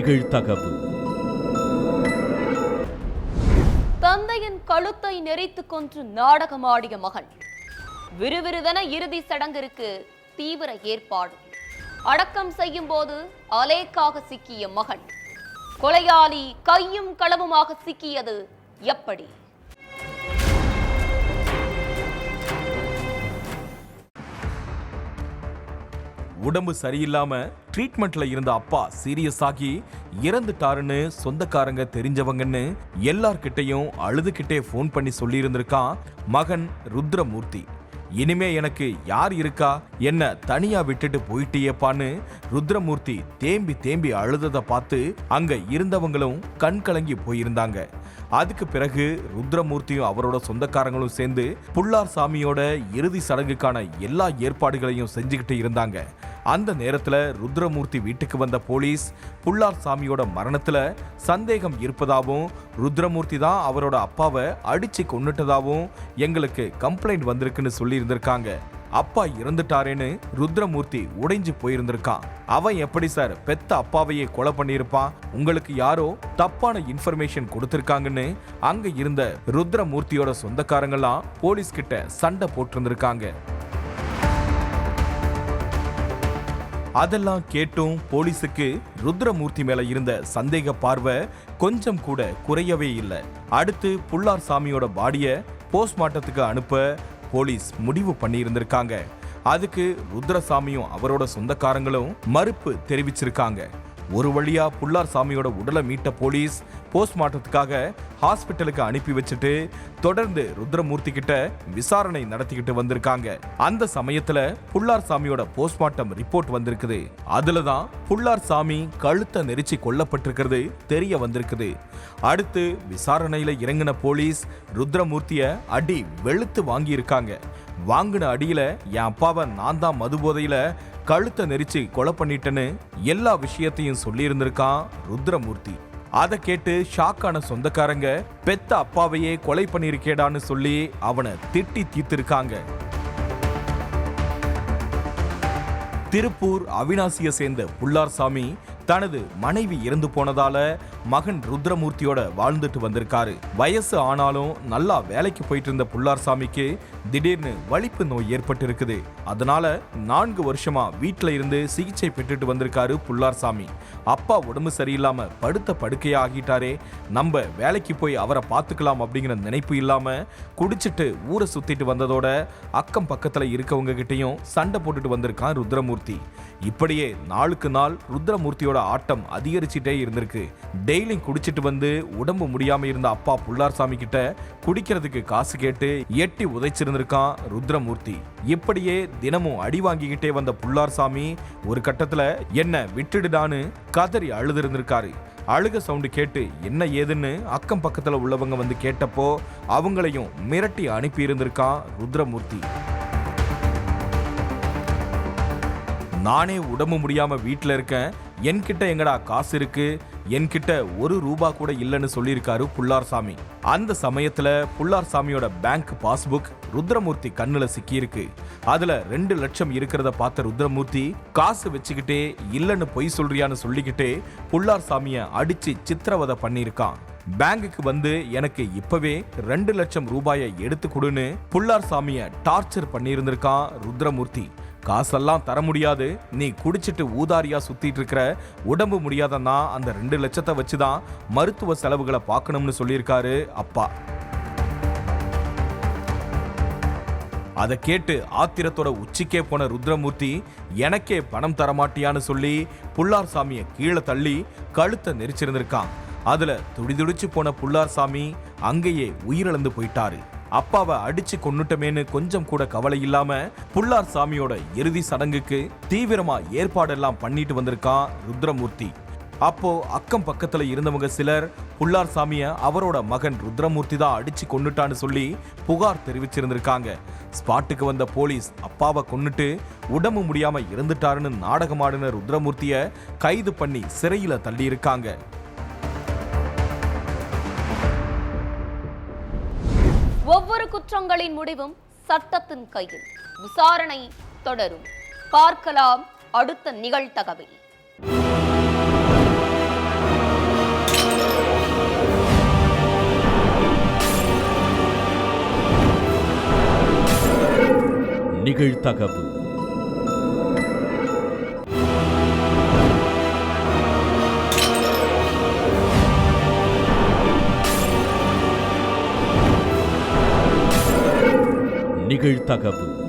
நிகழ்தகவு. தந்தையின் கழுத்தை நெரித்துக் கொன்று நாடகமாடிய மகன். விறுவிறுவென இறுதி சடங்கிற்கு தீவிர ஏற்பாடு. அடக்கம் செய்யும் போது அலேக்காக சிக்கிய மகன். கொலையாளி கையும் களவுமாக சிக்கியது எப்படி? உடம்பு சரியில்லாம ட்ரீட்மெண்ட்ல இருந்த அப்பா சீரியஸ் ஆகி இறந்துட்டாருன்னு சொந்தக்காரங்க தெரிஞ்சவங்கன்னு எல்லார்கிட்டையும் அழுதுகிட்டே போன் பண்ணி சொல்லி இருந்திருக்கான் மகன் ருத்ரமூர்த்தி. இனிமே எனக்கு யார் இருக்கா, என்ன தனியா விட்டுட்டு போயிட்டியப்பான்னு ருத்ரமூர்த்தி தேம்பி தேம்பி அழுததை பார்த்து அங்க இருந்தவங்களும் கண் கலங்கி போயிருந்தாங்க. அதுக்கு பிறகு ருத்ரமூர்த்தியும் அவரோட சொந்தக்காரங்களும் சேர்ந்து புள்ளார் சாமியோட இறுதி சடங்குக்கான எல்லா ஏற்பாடுகளையும் செஞ்சுக்கிட்டு இருந்தாங்க. அந்த நேரத்துல ருத்ரமூர்த்தி வீட்டுக்கு வந்த போலீஸ் புள்ளார் சாமியோட மரணத்துல சந்தேகம் இருப்பதாகவும் ருத்ரமூர்த்தி தான் அவரோட அப்பாவை அடிச்சு கொன்னுட்டதாகவும் எங்களுக்கு கம்ப்ளைண்ட் வந்திருக்குன்னு சொல்லி இருந்திருக்காங்க. அப்பா இறந்துட்டாரேன்னு ருத்ரமூர்த்தி உடைஞ்சு போயிருந்திருக்கான். அவன் எப்படி சார் பெத்த அப்பாவையே கொலை பண்ணியிருப்பான்? உங்களுக்கு யாரோ தப்பான இன்ஃபர்மேஷன் கொடுத்திருக்காங்கன்னு அங்க இருந்த ருத்ரமூர்த்தியோட சொந்தக்காரங்களாம் போலீஸ் கிட்ட சண்டை போட்டிருந்திருக்காங்க. அதெல்லாம் கேட்டும் போலீஸுக்கு ருத்ரமூர்த்தி மேல இருந்த சந்தேக பார்வை கொஞ்சம் கூட குறையவே இல்லை. அடுத்து புள்ளார் சாமியோட பாடியை போஸ்ட்மார்ட்டத்துக்கு அனுப்ப போலீஸ் முடிவு பண்ணி இருந்திருக்காங்க. அதுக்கு ருத்ரசாமியும் அவரோட சொந்தக்காரங்களும் மறுப்பு தெரிவிச்சிருக்காங்க. ஒரு வழியா புள்ளார் சாமியோட உடலை மீட்ட போலீஸ் போஸ்ட்மார்ட்டத்துக்காக ஹாஸ்பிட்டலுக்கு அனுப்பி வச்சுட்டு தொடர்ந்து ருத்ரமூர்த்தி கிட்ட விசாரணை நடத்திக்கிட்டு வந்திருக்காங்க. அந்த சமயத்துல புள்ளார் சாமியோட போஸ்ட்மார்ட்டம் ரிப்போர்ட் வந்திருக்குது. அதுலதான் புள்ளார் சாமி கழுத்தை நெரிச்சு கொல்லப்பட்டிருக்கிறது தெரிய வந்திருக்குது. அடுத்து விசாரணையில இறங்கின போலீஸ் ருத்ரமூர்த்திய அடி வெளுத்து வாங்கி இருக்காங்க. வாங்கின அடியில என் அப்பாவை நான் தான் மது போதையில கழுத்தை நெரிச்சு கொலை பண்ணிட்டேன்னு எல்லா விஷயத்தையும் சொல்லி இருந்திருக்கான் ருத்ரமூர்த்தி. அதை கேட்டு ஷாக்கான சொந்தக்காரங்க பெத்த அப்பாவையே கொலை பண்ணிருக்கேடான்னு சொல்லி அவனை திட்டி தீர்த்திருக்காங்க. திருப்பூர் அவினாசியை சேர்ந்த புள்ளார் சாமி தனது மனைவி இறந்து போனதால மகன் ருத்ரமூர்த்தியோட வாழ்ந்துட்டு வந்திருக்காரு. வயசு ஆனாலும் நல்லா வேலைக்கு போயிட்டு இருந்த புள்ளார் சாமிக்கு திடீர்னு வலிப்பு நோய் ஏற்பட்டு இருக்குது. அதனால 4 வருஷமா வீட்டுல இருந்து சிகிச்சை பெற்றுட்டு வந்திருக்காரு புள்ளார் சாமி. அப்பா உடம்பு சரியில்லாம படுத்த படுக்கையா ஆகிட்டாரே, நம்ம வேலைக்கு போய் அவரை பார்த்துக்கலாம் அப்படிங்கிற நினைப்பு இல்லாம குடிச்சிட்டு ஊரை சுத்திட்டு வந்ததோட அக்கம் பக்கத்துல இருக்கவங்க கிட்டையும் சண்டை போட்டுட்டு வந்திருக்கான் ருத்ரமூர்த்தி. இப்படியே நாளுக்கு நாள் ருத்ரமூர்த்தியோட ஆட்டம் அதிகரிச்சுட்டே இருந்திருக்கு. டெய்லி குடிச்சிட்டு வந்து உடம்பு முடியாம இருந்த அப்பா புள்ளார் சாமி கிட்ட குடிக்கிறதுக்கு காசு கேட்டு எட்டி உதைச்சிருந்திருக்கான் ருத்ரமூர்த்தி. இப்படியே தினமும் அடி வாங்கிக்கிட்டே வந்த புள்ளார் சாமி ஒரு கட்டத்துல என்ன விட்டுடுடான்னு கதறி அழுது இருந்திருக்காரு. அழுக சவுண்டு கேட்டு என்ன ஏதுன்னு அக்கம் பக்கத்துல உள்ளவங்க வந்து கேட்டப்போ அவங்களையும் மிரட்டி அனுப்பி இருந்திருக்கான் ருத்ரமூர்த்தி. நானே உடம்பு முடியாம வீட்டுல இருக்கேன், என்கிட்ட எங்கடா காசு இருக்கு, என்கிட்ட ₹1 கூட இல்லைன்னு சொல்லியிருக்காரு புள்ளார் சாமி. அந்த சமயத்துல புள்ளார் சாமியோட பேங்க் பாஸ்புக் ருத்ரமூர்த்தி கண்ணுல சிக்கியிருக்கு. அதுல 2 லட்சம் இருக்கிறத பார்த்த ருத்ரமூர்த்தி காசு வச்சுக்கிட்டே இல்லன்னு பொய் சொல்றியான்னு சொல்லிக்கிட்டே புள்ளார் சாமிய அடிச்சு சித்திரவதை பண்ணியிருக்கான். பேங்குக்கு வந்து எனக்கு இப்பவே 2 லட்சம் ரூபாயை எடுத்து கொடுன்னு புள்ளார் சாமிய டார்ச்சர் பண்ணியிருந்திருக்கான் ருத்ரமூர்த்தி. காசெல்லாம் தர முடியாது, நீ குடிச்சிட்டு ஊதாரியா சுத்திட்டு இருக்கிற, உடம்பு முடியாதன்னா அந்த 2 லட்சத்தை வச்சுதான் மருத்துவ செலவுகளை பார்க்கணும்னு சொல்லியிருக்காரு அப்பா. அதை கேட்டு ஆத்திரத்தோட உச்சிக்கே போன ருத்ரமூர்த்தி எனக்கே பணம் தரமாட்டியான்னு சொல்லி புள்ளார் சாமியை கீழே தள்ளி கழுத்தை நெரிச்சிருந்திருக்கான். அதுல துடிதுடிச்சு போன புள்ளார் சாமி அங்கேயே உயிரிழந்து போயிட்டாரு. அப்பாவை அடிச்சு கொன்னுட்டமேன்னு கொஞ்சம் கூட கவலை இல்லாம புள்ளார் சாமியோட இறுதி சடங்குக்கு தீவிரமா ஏற்பாடெல்லாம் பண்ணிட்டு வந்திருக்கான் ருத்ரமூர்த்தி. அப்போ அக்கம் பக்கத்துல இருந்தவங்க சிலர் புள்ளார் சாமிய அவரோட மகன் ருத்ரமூர்த்தி தான் அடிச்சு கொன்னுட்டான்னு சொல்லி புகார் தெரிவிச்சிருந்திருக்காங்க. ஸ்பாட்டுக்கு வந்த போலீஸ் அப்பாவை கொன்னுட்டு உடம்பு முடியாம இறந்துட்டாருன்னு நாடகமாடின ருத்ரமூர்த்திய கைது பண்ணி சிறையில தள்ளி இருக்காங்க. ஒவ்வொரு குற்றங்களின் முடிவும் சட்டத்தின் கையில். விசாரணை தொடரும். பார்க்கலாம் அடுத்த நிகழ்தகவில். நிகழ்தகவு. நிகழ்தகவு.